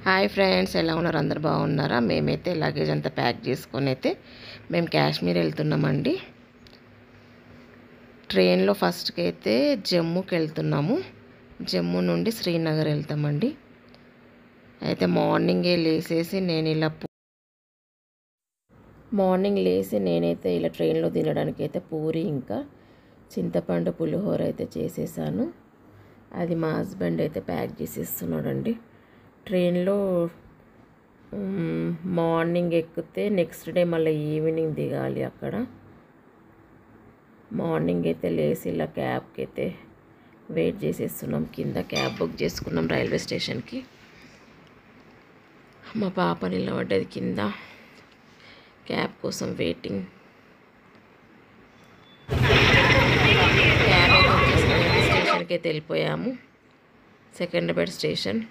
Hi friends, ఎలా ఉన్నారు? అందరు బాగున్నారా? మేమైతే లగేజ్ అంతా ప్యాక్ చేసుకొని అయితే మేము కాశ్మీర్ వెళ్తున్నామండి. ట్రైన్లో ఫస్ట్కి అయితే జమ్మూకి వెళ్తున్నాము. జమ్మూ నుండి శ్రీనగర్ వెళ్తామండి. అయితే మార్నింగే లేసేసి నేనైతే ఇలా ట్రైన్లో తినడానికి అయితే పూరి ఇంకా చింతపండు పులిహోర అయితే చేసేసాను. అది మా హస్బెండ్ అయితే ప్యాక్ చేసేస్తున్నాడండి. ట్రైన్లో మార్నింగ్ ఎక్కితే నెక్స్ట్ డే మళ్ళీ ఈవినింగ్ దిగాలి. అక్కడ మార్నింగ్ అయితే లేసి ఇలా క్యాబ్కి అయితే వెయిట్ చేసేస్తున్నాం. కింద క్యాబ్ బుక్ చేసుకున్నాం రైల్వే స్టేషన్కి. మా పాప నిలబడ్డది కింద క్యాబ్ కోసం వెయిటింగ్. క్యాబ్ అయితే వచ్చేసి రైల్వే స్టేషన్కి అయితే వెళ్ళిపోయాము. సెకండ్రాబాద్ స్టేషన్.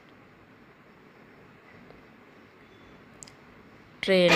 ట్రైన్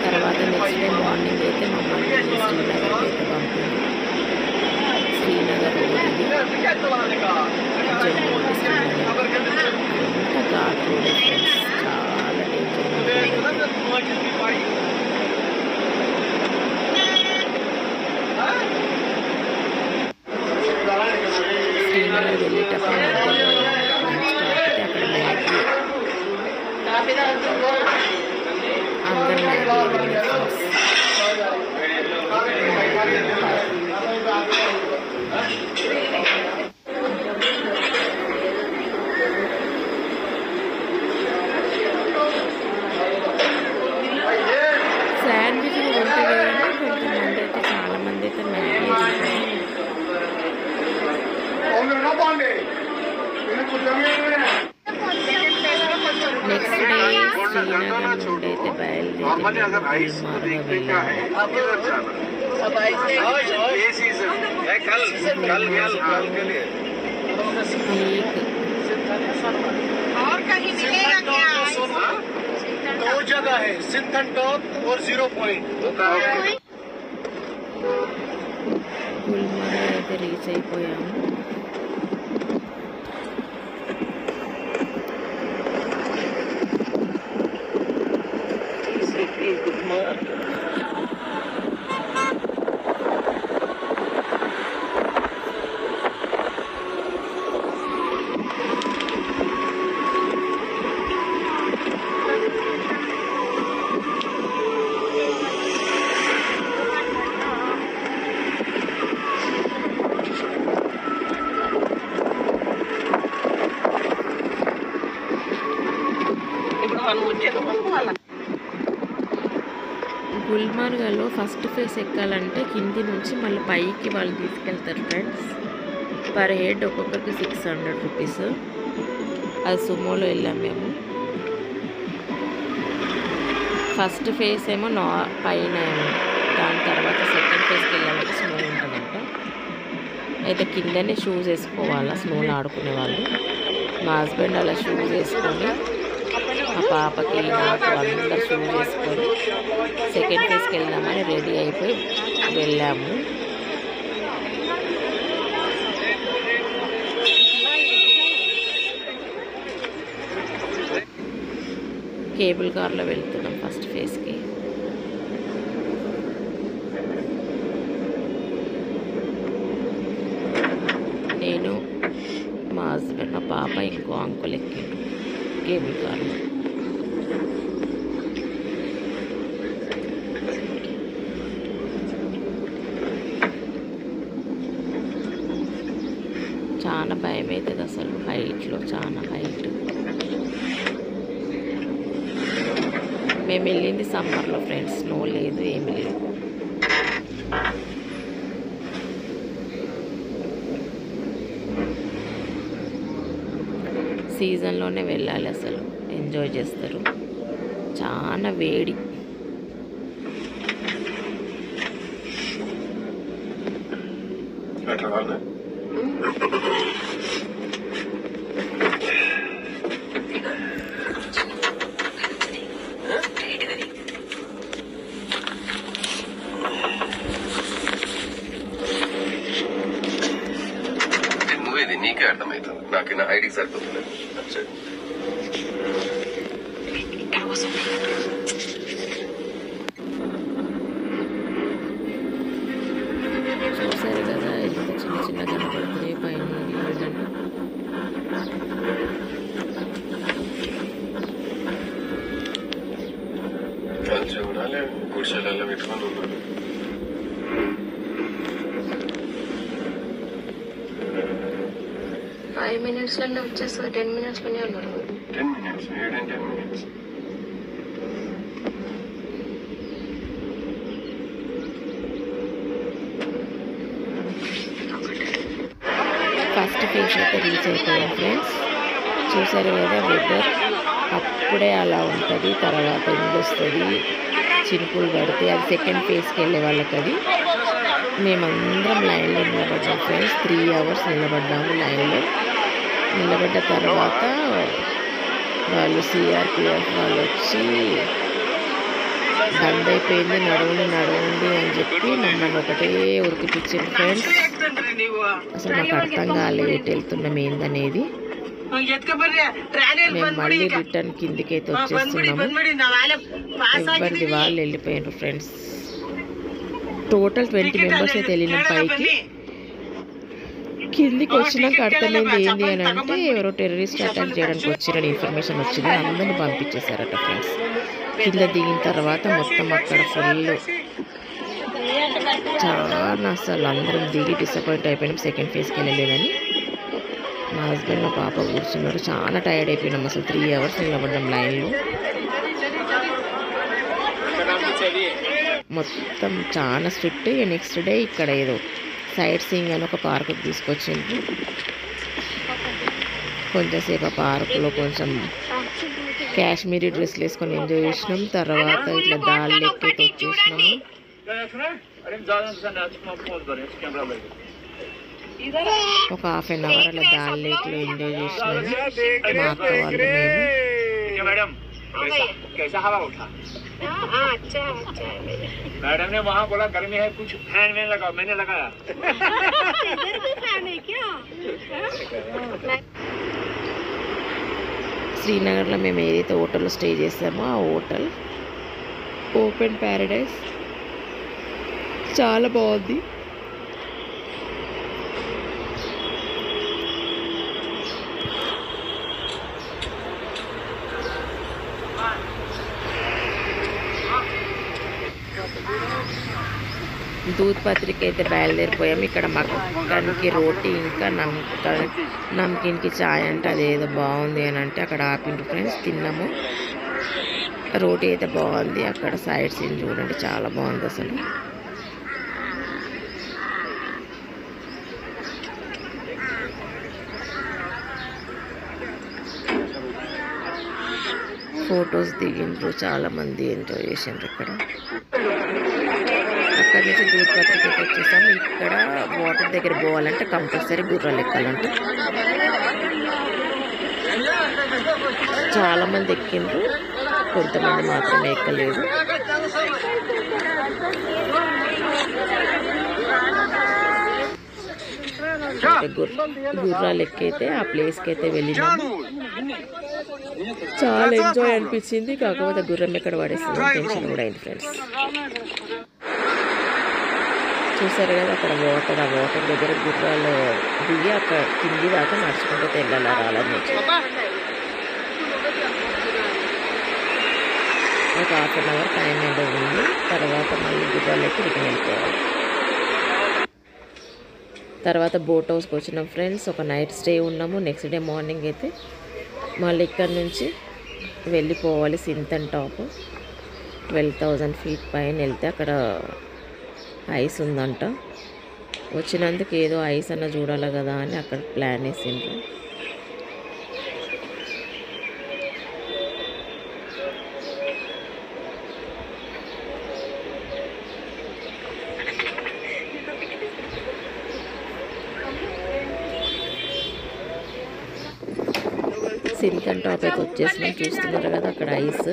తర్వాత నెక్స్ట్ డే మార్నింగ్ అయితే మమ్మల్ని శ్రీనగర్కి అయితే పంపింది. శ్రీనగర్ రోడ్ ఇది. జమ్మూ నుండి శ్రీనగర్ అంతా ఘాట్ రోడ్ ఫ్రెండ్స్, చాలా డేంజర్. శ్రీనగర్ వెళ్ళేటప్పుడు మధ్యలో స్టాప్ అయితే అక్కడ మ్యాగీ అందరు మ్యాగీ శాండ్విచ్లు కొంటారు కానీ కొంతమంది అయితే చాలామంది అయితే మ్యాగీ నెక్స్ట్ డే శ్రీనగర్ నుండి అయితే బయలుదేరి గుల్మర్గ్ అయితే రీచ్ అయిపోయాము. గుల్మర్గ్లో ఫస్ట్ ఫేస్ ఎక్కాలంటే కింది నుంచి మళ్ళీ పైకి వాళ్ళు తీసుకెళ్తారు ఫ్రెండ్స్. పర్ హెడ్ ఒక్కొక్కరికి 600 రూపీస్. అది సుమోలో వెళ్ళాం మేము. ఫస్ట్ ఫేస్ ఏమో పైన, దాని తర్వాత సెకండ్ ఫేస్కి వెళ్ళాలంటే సుమో ఉంటుందంట. అయితే కిందనే షూస్ వేసుకోవాలా స్నోలో ఆడుకునే వాళ్ళు. మా హస్బెండ్ అలా షూస్ వేసుకొని మా పాపకి నాకు అందరు షూస్ వేసుకొని సెకండ్ ఫేజ్కి వెళ్దామని రెడీ అయిపోయి వెళ్ళాము. కేబుల్ కార్లో వెళ్తున్నాం ఫస్ట్ ఫేజ్కి. నేను, మా హస్బెండ్, మా పాప, ఇంకో అంకుల్ ఎక్కిండు కేబుల్ కార్లో. చాలా భయం అవుతుంది అసలు హైట్లో, చాలా హైట్. మేము వెళ్ళింది సమ్మర్లో ఫ్రెండ్స్, స్నో లేదు, ఏమి లేదు. సీజన్లోనే వెళ్ళాలి, అసలు ఎంజాయ్ చేస్తారు. చాలా వేడి. నీకే అర్థమవుతుంది, నాకు నా ఐడికి సరిపోతుంది. చూసారు కదా ఎంత చిన్న చిన్న కనపడుతుంది పైన చూడాలి. గుడిసెలలో పెట్టుకొని ఉన్నాను. 5 minutesలోనే వచ్చేస్తుంది. 10 minutesలోనే ఉన్నారు. 10 minutes, 10 minutes. ఫస్ట్ ఫేజ్ అయితే రీచ్ అయిపోయాం ఫ్రెండ్స్. చూసారు కదా వెదర్ అప్పుడే అలా ఉంటుంది, తర్వాత ఎండ వస్తుంది, చినుకులు పడితే. అది సెకండ్ ఫేజ్కి వెళ్ళే వాళ్ళకి అది. మేమందరం లైన్లో నిలబడ్డాం ఫ్రెండ్స్. 3 hours నిలబడ్డాము లైన్లో. నిలబడ్డ తర్వాత వాళ్ళు సిఆర్పిఎఫ్ వాళ్ళు వచ్చి బంద్ అయిపోయింది, నడవండి అని చెప్పి మమ్మల్ని ఒకటే ఉరికిపించారు ఫ్రెండ్స్. అసలు నాకు అర్థం కాలేదు ఎటు వెళ్తున్నాం ఏందనేది. మేము మళ్ళీ రిటర్న్ కిందికైతే వచ్చేస్తున్నాము. ఎవరిది వాళ్ళు వెళ్ళిపోయారు ఫ్రెండ్స్. టోటల్ 20 members అయితే వెళ్ళినాం పైకి. కిందికి వచ్చినాక అర్థమైంది ఏంది అని అంటే ఎవరో టెర్రరిస్ట్ అటాక్ చేయడానికి వచ్చిరని ఇన్ఫర్మేషన్ వచ్చింది. అందరినీ పంపించేశారట ఫ్రెండ్స్. కింద దిగిన తర్వాత మొత్తం అక్కడ ఫుల్ చాలా అసలు అందరం దిగి డిసప్పాయింట్ అయిపోయినాం సెకండ్ ఫేజ్కి వెళ్ళలేదని. మా హస్బెండ్ మా పాప కూర్చున్నారు. చాలా టైర్డ్ అయిపోయినాం అసలు. 3 hours నిలబడ్డాం లైన్లో. మొత్తం చాలా స్ట్రిక్ట్. నెక్స్ట్ డే ఇక్కడ ఏదో సైట్ సీయింగ్ అని ఒక పార్కుకి తీసుకొచ్చిండ్రు. కొంచెంసేపు ఆ పార్కులో కొంచెం కాశ్మీరీ డ్రెస్లు వేసుకొని ఎంజాయ్ చేసినాం. తర్వాత ఇట్లా దాల్ లెక్కైతే వచ్చేసినాము. ఒక 1/2 hour అలా దాల్ లేక్లో ఎంజాయ్ చేసినాము మా అక్క వాళ్ళు మేము. कैसा हवा उठा? अच्छा मैडम ने वहाँ बोला गर्मी है, कुछ फैन में लगाओ, मैंने लगाया. इधर भी फैन है क्या? శ్రీనగర్లో మేము ఏదైతే హోటల్లో స్టే చేసామో ఆ హోటల్ ఓపెన్ ప్యారడైజ్ చాలా బాగుంది. దూద్ పత్రికి అయితే బయలుదేరిపోయాము. ఇక్కడ మక్కన్కి రోటీ ఇంకా నమ్కిన్కి చాయ్ అంటే అదేదో బాగుంది అని అంటే అక్కడ ఆపిండ్రు ఫ్రెండ్స్. తిన్నాము. రోటీ అయితే బాగుంది. అక్కడ సైడ్ సీన్ చూడండి చాలా బాగుంది అసలు. ఫొటోస్ దిగిండ్రు, చాలామంది ఎంజాయ్ చేసిండ్రు ఇక్కడ. అక్కడ అక్కడి నుంచి దూద్ పత్రికకి వచ్చేసాము. ఇక్కడ వాటర్ దగ్గర పోవాలంటే కంపల్సరీ గుర్రాలు ఎక్కాలంట. చాలామంది ఎక్కిండ్రు, కొంతమంది మాత్రమే ఎక్కలేదు. గుర్రాలు ఎక్కైతే ఆ ప్లేస్కి అయితే వెళ్ళినాము. చాలా ఎంజాయ్ అనిపించింది. కాకపోతే గుర్రం ఎక్కడ పడేస్తుంది టెన్షన్ కూడా అయింది ఫ్రెండ్స్. చూసారు కదా అక్కడ వాటర్, ఆ వాటర్ దగ్గర గుర్రాలు దిగి అక్కడ కింది దాకా నడుచుకుంటూ తెల్లాలి రాలని. ఒక ½ అన్ అవర్ టైం ఏదో ఉంది. తర్వాత మళ్ళీ గుర్రాలు ఎక్కి రిటర్న్ వెళ్ళిపోవాలి. తర్వాత బోట్ హౌస్కి వచ్చినాం ఫ్రెండ్స్. ఒక నైట్ స్టే ఉన్నాము. నెక్స్ట్ డే మార్నింగ్ అయితే మళ్ళీ ఇక్కడ నుంచి వెళ్ళిపోవాలి సింతన్ టాప్. 12,000 feet పైన వెళ్తే అక్కడ ఐస్ ఉందంట. వచ్చినందుకు ఏదో ఐస్ అన్న చూడాలి కదా అని అక్కడ ప్లాన్ వేసిండ్రు. సింతన్ టాప్ అయితే వచ్చేసినాం. చూస్తున్నారు కదా అక్కడ ఐస్.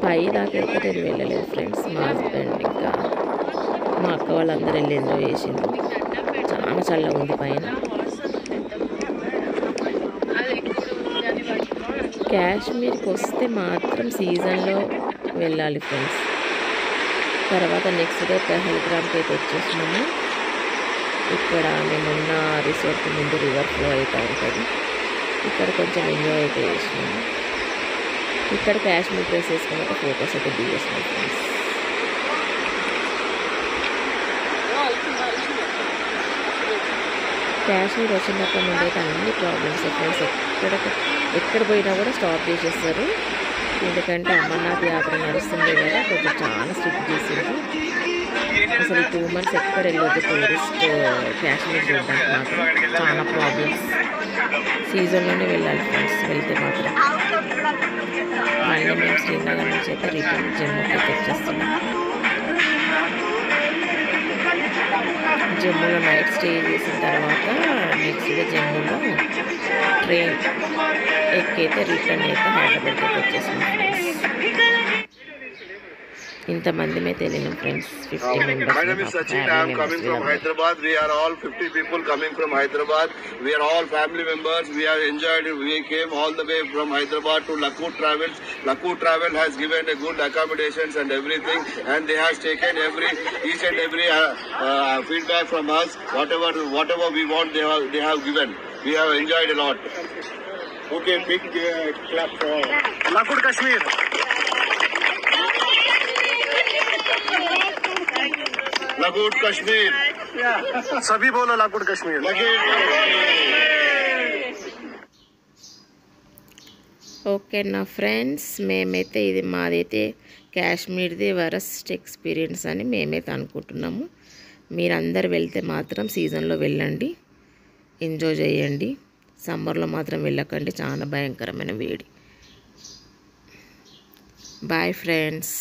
పై దాకా అయితే నేను వెళ్ళలేదు ఫ్రెండ్స్. మా హస్బెండ్ ఇంకా మా అక్క వాళ్ళందరూ వెళ్ళి ఎంజాయ్ చేసిండ్రు. చాలా చల్లగా ఉంది పైన. కాశ్మీర్కి వస్తే మాత్రం సీజన్లో వెళ్ళాలి ఫ్రెండ్స్. తర్వాత నెక్స్ట్ డే పహల్గామ్కి అయితే వచ్చేసినాము. ఇక్కడ మేమున్న రిసార్ట్ ముందు రివర్ ఫ్లో అయితే ఉంటుంది. ఇక్కడ కొంచెం ఎంజాయ్ అయితే చేసినాము. ఇక్కడ కాశ్మీర్ డ్రెస్ వేసుకుని ఫొటోస్ అయితే దిగేసినాం ఫ్రెండ్స్. కాశ్మీర్ వచ్చినప్పటి నుండి అయితే అన్ని ప్రాబ్లమ్స్ ఫ్రెండ్స్. ఎక్కడ పోయినా కూడా స్టాప్ చేసేస్తారు. ఎందుకంటే అమర్నాథ్ యాత్ర నడుస్తుంది కదా, కొంచెం చాలా స్ట్రిక్ట్ చేసిండ్రు. అసలు ఈ 2 months ఎక్కడ వెళ్ళొద్దు టూరిస్ట్ కాశ్మీర్ చూడడానికి. మాత్రం చాలా ప్రాబ్లమ్స్. సీజన్లోనే వెళ్ళాలి ఫ్రెండ్స్ వెళ్తే మాత్రం. మళ్ళీ మేము శ్రీనగర్ నుంచి అయితే రిటర్న్ జమ్మూకి అయితే వచ్చేస్తున్నాం. జమ్మూలో నైట్ స్టే చేసిన తర్వాత నెక్స్ట్ డే జమ్మూలో ట్రైన్ ఎక్కైతే రిటర్న్ అయితే హైదరాబాద్కి అయితే వచ్చేస్తున్నాం ఫ్రెండ్స్. ఇంతమంది అయితే వెళ్ళినాం friends. 50 members. My name is Sachin. I am coming from Hyderabad. We are all 50 people coming from Hyderabad. We are all family members. We have enjoyed it. We came all the way from Hyderabad to Lakoot Travels. Lakoot Travel has given a good accommodations and everything, and they have taken each and every feedback from us. Whatever we want, they have given. We have enjoyed a lot. Okay, big clap for Lakoot Kashmir. Lakoot Kashmir. सभी बोलो Lakoot Kashmir. Okay నా friends, మేమైతే ఇది మాదైతే కాశ్మీర్ది worst experience అని మేమైతే అనుకుంటున్నాము. మీరందరు వెళ్తే మాత్రం సీజన్లో వెళ్ళండి, ఎంజాయ్ చేయండి. సమ్మర్లో మాత్రం వెళ్ళకండి, చాలా భయంకరమైన వేడి. Bye friends.